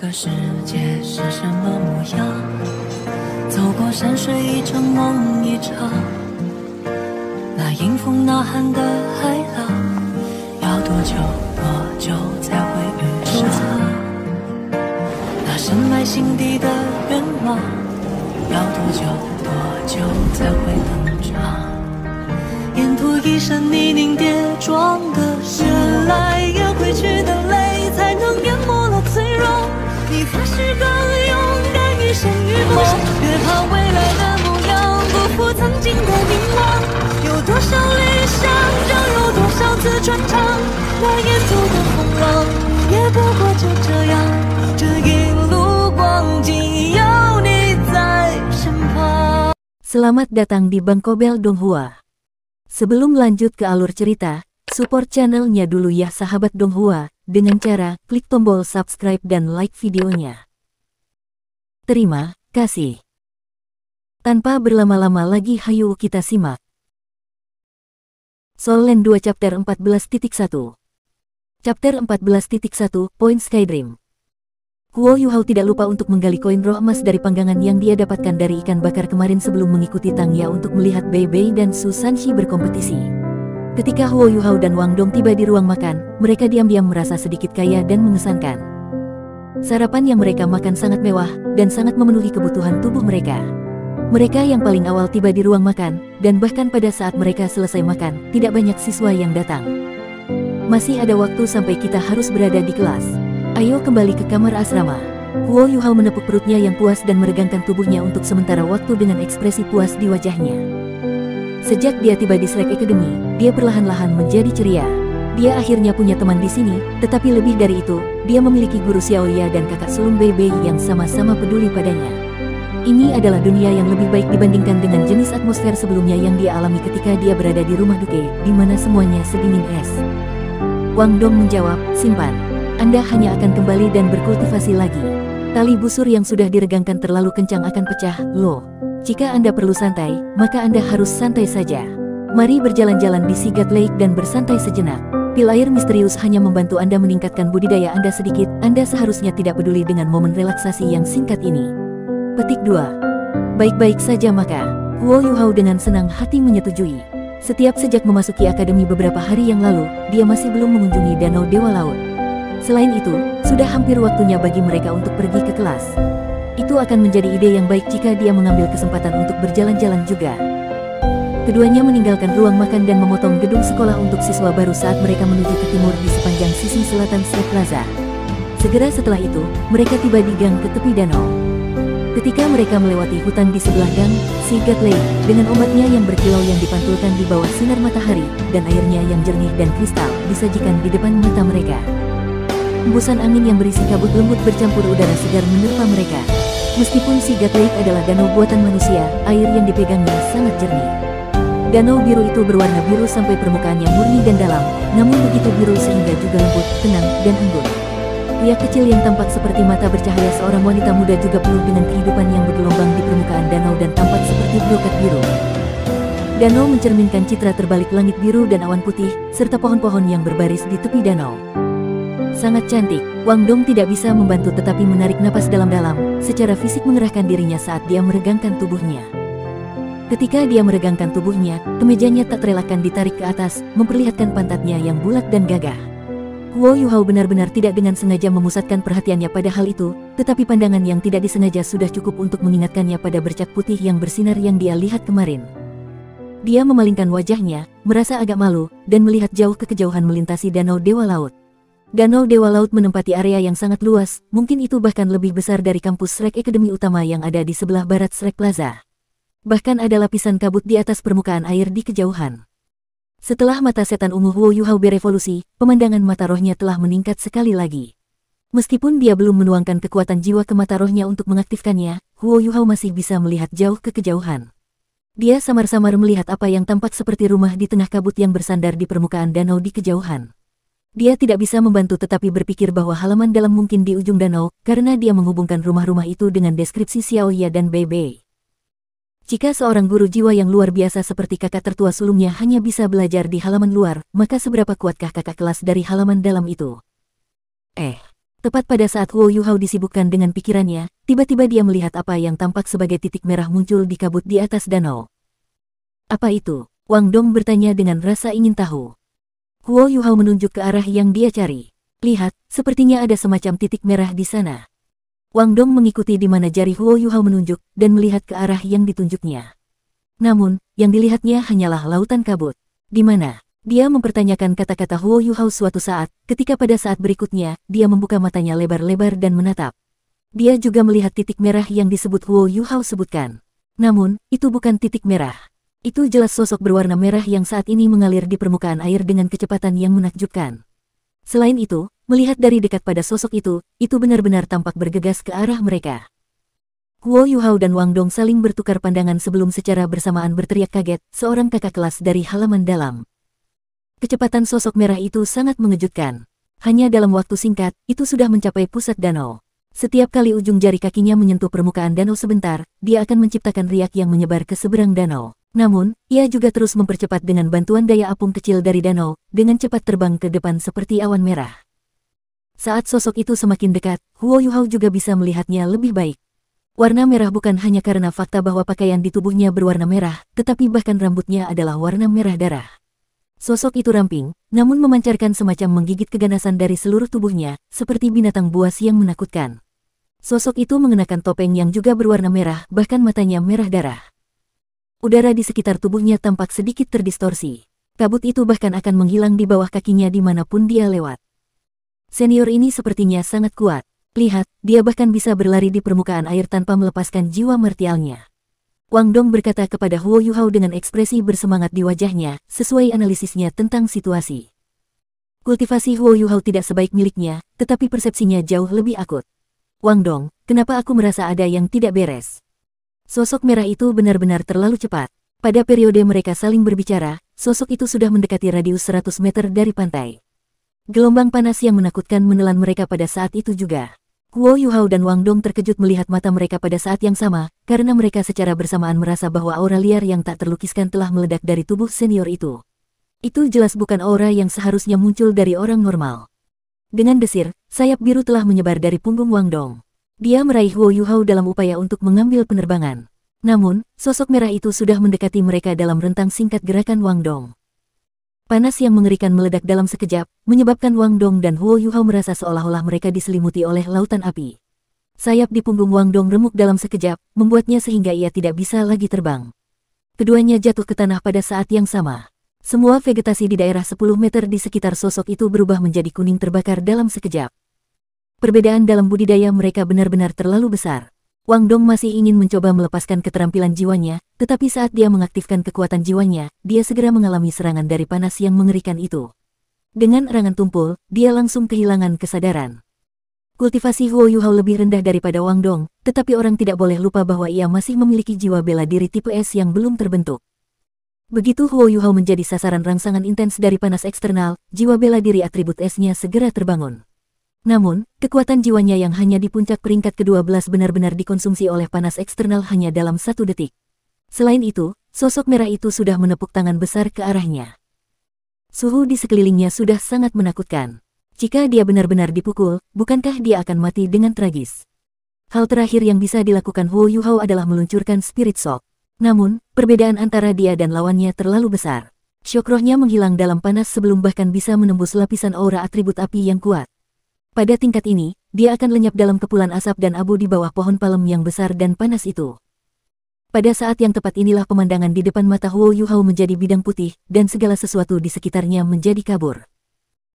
个世界是什么模样？走过山水一场梦一场，那迎风呐喊的海浪，要多久多久才会遇上？那深埋心底的愿望，要多久多久才会登场？沿途一身泥泞跌撞的越来越回去的泪，才能淹没了脆弱。你发誓更勇敢，一生与梦，别怕未来的模样不负曾经的凝望。有多少理想，就有多少次穿肠，那沿途的风浪也不过就这样。这一路光景有你在身旁。 Selamat datang di Bangkobel Donghua. Sebelum lanjut ke alur cerita, support channelnya dulu ya sahabat Donghua, dengan cara klik tombol subscribe dan like videonya. Terima kasih. Tanpa berlama-lama lagi hayu kita simak. Soul Land 2 Chapter 14.1 Chapter 14.1 Point Skydream. Huo Yuhao tidak lupa untuk menggali koin roh emas dari panggangan yang dia dapatkan dari ikan bakar kemarin sebelum mengikuti Tang Ya untuk melihat Bei Bei dan Su Sanxi berkompetisi. Ketika Huo Yuhao dan Wang Dong tiba di ruang makan, mereka diam-diam merasa sedikit kaya dan mengesankan. Sarapan yang mereka makan sangat mewah dan sangat memenuhi kebutuhan tubuh mereka. Mereka yang paling awal tiba di ruang makan, dan bahkan pada saat mereka selesai makan, tidak banyak siswa yang datang. Masih ada waktu sampai kita harus berada di kelas. Ayo kembali ke kamar asrama. Huo Yuhao menepuk perutnya yang puas dan meregangkan tubuhnya untuk sementara waktu dengan ekspresi puas di wajahnya. Sejak dia tiba di Slack Academy, dia perlahan-lahan menjadi ceria. Dia akhirnya punya teman di sini, tetapi lebih dari itu, dia memiliki guru Xiaoya dan kakak sulung Bei Bei yang sama-sama peduli padanya. Ini adalah dunia yang lebih baik dibandingkan dengan jenis atmosfer sebelumnya yang dia alami ketika dia berada di rumah Duke, di mana semuanya sedingin es. Wang Dong menjawab, simpan. Anda hanya akan kembali dan berkultivasi lagi. Tali busur yang sudah diregangkan terlalu kencang akan pecah, loh. Jika Anda perlu santai, maka Anda harus santai saja. Mari berjalan-jalan di Sigat Lake dan bersantai sejenak. Pil air misterius hanya membantu Anda meningkatkan budidaya Anda sedikit. Anda seharusnya tidak peduli dengan momen relaksasi yang singkat ini. Petik 2. Baik-baik saja maka. Huo Yuhao dengan senang hati menyetujui. Sejak memasuki akademi beberapa hari yang lalu, dia masih belum mengunjungi Danau Dewa Laut. Selain itu, sudah hampir waktunya bagi mereka untuk pergi ke kelas. Itu akan menjadi ide yang baik jika dia mengambil kesempatan untuk berjalan-jalan juga. Keduanya meninggalkan ruang makan dan memotong gedung sekolah untuk siswa baru saat mereka menuju ke timur di sepanjang sisi selatan Slack Plaza. Segera setelah itu, mereka tiba di gang ke tepi danau. Ketika mereka melewati hutan di sebelah gang, Sigat Lake, dengan ombaknya yang berkilau yang dipantulkan di bawah sinar matahari, dan airnya yang jernih dan kristal, disajikan di depan mata mereka. Hembusan angin yang berisi kabut lembut bercampur udara segar menerpa mereka. Meskipun Sigat Lake adalah danau buatan manusia, air yang dipegangnya sangat jernih. Danau biru itu berwarna biru sampai permukaannya murni dan dalam, namun begitu biru sehingga juga lembut, tenang, dan embun. Pria kecil yang tampak seperti mata bercahaya seorang wanita muda juga penuh dengan kehidupan yang bergelombang di permukaan danau dan tampak seperti brokat biru. Danau mencerminkan citra terbalik langit biru dan awan putih, serta pohon-pohon yang berbaris di tepi danau. Sangat cantik, Wang Dong tidak bisa membantu tetapi menarik napas dalam-dalam, secara fisik mengerahkan dirinya saat dia meregangkan tubuhnya. Ketika dia meregangkan tubuhnya, kemejanya tak terelakkan ditarik ke atas, memperlihatkan pantatnya yang bulat dan gagah. Huo Yuhao benar-benar tidak dengan sengaja memusatkan perhatiannya pada hal itu, tetapi pandangan yang tidak disengaja sudah cukup untuk mengingatkannya pada bercak putih yang bersinar yang dia lihat kemarin. Dia memalingkan wajahnya, merasa agak malu, dan melihat jauh ke kejauhan melintasi Danau Dewa Laut. Danau Dewa Laut menempati area yang sangat luas, mungkin itu bahkan lebih besar dari kampus Slack Academy utama yang ada di sebelah barat Slack Plaza. Bahkan ada lapisan kabut di atas permukaan air di kejauhan. Setelah mata setan ungu Huo Yuhao berevolusi, pemandangan mata rohnya telah meningkat sekali lagi. Meskipun dia belum menuangkan kekuatan jiwa ke mata rohnya untuk mengaktifkannya, Huo Yuhao masih bisa melihat jauh ke kejauhan. Dia samar-samar melihat apa yang tampak seperti rumah di tengah kabut yang bersandar di permukaan danau di kejauhan. Dia tidak bisa membantu tetapi berpikir bahwa halaman dalam mungkin di ujung danau, karena dia menghubungkan rumah-rumah itu dengan deskripsi Xiaoya dan Bei Bei. Jika seorang guru jiwa yang luar biasa seperti kakak tertua sulungnya hanya bisa belajar di halaman luar, maka seberapa kuatkah kakak kelas dari halaman dalam itu? Tepat pada saat Huo Yuhao disibukkan dengan pikirannya, tiba-tiba dia melihat apa yang tampak sebagai titik merah muncul di kabut di atas danau. Apa itu? Wang Dong bertanya dengan rasa ingin tahu. Huo Yuhao menunjuk ke arah yang dia cari. Lihat, sepertinya ada semacam titik merah di sana. Wang Dong mengikuti di mana jari Huo Yuhao menunjuk dan melihat ke arah yang ditunjuknya. Namun, yang dilihatnya hanyalah lautan kabut. Di mana? Dia mempertanyakan kata-kata Huo Yuhao suatu saat, ketika pada saat berikutnya, dia membuka matanya lebar-lebar dan menatap. Dia juga melihat titik merah yang disebut Huo Yuhao sebutkan. Namun, itu bukan titik merah. Itu jelas sosok berwarna merah yang saat ini mengalir di permukaan air dengan kecepatan yang menakjubkan. Selain itu, melihat dari dekat pada sosok itu benar-benar tampak bergegas ke arah mereka. Huo Yuhao dan Wang Dong saling bertukar pandangan sebelum secara bersamaan berteriak kaget, seorang kakak kelas dari halaman dalam. Kecepatan sosok merah itu sangat mengejutkan. Hanya dalam waktu singkat, itu sudah mencapai pusat danau. Setiap kali ujung jari kakinya menyentuh permukaan danau sebentar, dia akan menciptakan riak yang menyebar ke seberang danau. Namun, ia juga terus mempercepat dengan bantuan daya apung kecil dari danau, dengan cepat terbang ke depan seperti awan merah. Saat sosok itu semakin dekat, Huo Yuhao juga bisa melihatnya lebih baik. Warna merah bukan hanya karena fakta bahwa pakaian di tubuhnya berwarna merah, tetapi bahkan rambutnya adalah warna merah darah. Sosok itu ramping, namun memancarkan semacam menggigit keganasan dari seluruh tubuhnya, seperti binatang buas yang menakutkan. Sosok itu mengenakan topeng yang juga berwarna merah, bahkan matanya merah darah. Udara di sekitar tubuhnya tampak sedikit terdistorsi. Kabut itu bahkan akan menghilang di bawah kakinya dimanapun dia lewat. Senior ini sepertinya sangat kuat. Lihat, dia bahkan bisa berlari di permukaan air tanpa melepaskan jiwa martialnya. Wang Dong berkata kepada Huo Yuhao dengan ekspresi bersemangat di wajahnya, sesuai analisisnya tentang situasi. Kultivasi Huo Yuhao tidak sebaik miliknya, tetapi persepsinya jauh lebih akut. Wang Dong, kenapa aku merasa ada yang tidak beres? Sosok merah itu benar-benar terlalu cepat. Pada periode mereka saling berbicara, sosok itu sudah mendekati radius 100 meter dari pantai. Gelombang panas yang menakutkan menelan mereka pada saat itu juga. Huo Yuhao dan Wang Dong terkejut melihat mata mereka pada saat yang sama, karena mereka secara bersamaan merasa bahwa aura liar yang tak terlukiskan telah meledak dari tubuh senior itu. Itu jelas bukan aura yang seharusnya muncul dari orang normal. Dengan desir, sayap biru telah menyebar dari punggung Wang Dong. Dia meraih Huo Yuhao dalam upaya untuk mengambil penerbangan. Namun, sosok merah itu sudah mendekati mereka dalam rentang singkat gerakan Wang Dong. Panas yang mengerikan meledak dalam sekejap, menyebabkan Wang Dong dan Huo Yuhao merasa seolah-olah mereka diselimuti oleh lautan api. Sayap di punggung Wang Dong remuk dalam sekejap, membuatnya sehingga ia tidak bisa lagi terbang. Keduanya jatuh ke tanah pada saat yang sama. Semua vegetasi di daerah 10 meter di sekitar sosok itu berubah menjadi kuning terbakar dalam sekejap. Perbedaan dalam budidaya mereka benar-benar terlalu besar. Wang Dong masih ingin mencoba melepaskan keterampilan jiwanya, tetapi saat dia mengaktifkan kekuatan jiwanya, dia segera mengalami serangan dari panas yang mengerikan itu. Dengan erangan tumpul, dia langsung kehilangan kesadaran. Kultivasi Huo Yuhao lebih rendah daripada Wang Dong, tetapi orang tidak boleh lupa bahwa ia masih memiliki jiwa bela diri tipe S yang belum terbentuk. Begitu Huo Yuhao menjadi sasaran rangsangan intens dari panas eksternal, jiwa bela diri atribut S-nya segera terbangun. Namun, kekuatan jiwanya yang hanya di puncak peringkat ke-12 benar-benar dikonsumsi oleh panas eksternal hanya dalam 1 detik. Selain itu, sosok merah itu sudah menepuk tangan besar ke arahnya. Suhu di sekelilingnya sudah sangat menakutkan. Jika dia benar-benar dipukul, bukankah dia akan mati dengan tragis? Hal terakhir yang bisa dilakukan Huo Yuhao adalah meluncurkan Spirit Shock. Namun, perbedaan antara dia dan lawannya terlalu besar. Syok rohnya menghilang dalam panas sebelum bahkan bisa menembus lapisan aura atribut api yang kuat. Pada tingkat ini, dia akan lenyap dalam kepulan asap dan abu di bawah pohon palem yang besar dan panas itu. Pada saat yang tepat inilah pemandangan di depan mata Huo Yuhao menjadi bidang putih, dan segala sesuatu di sekitarnya menjadi kabur.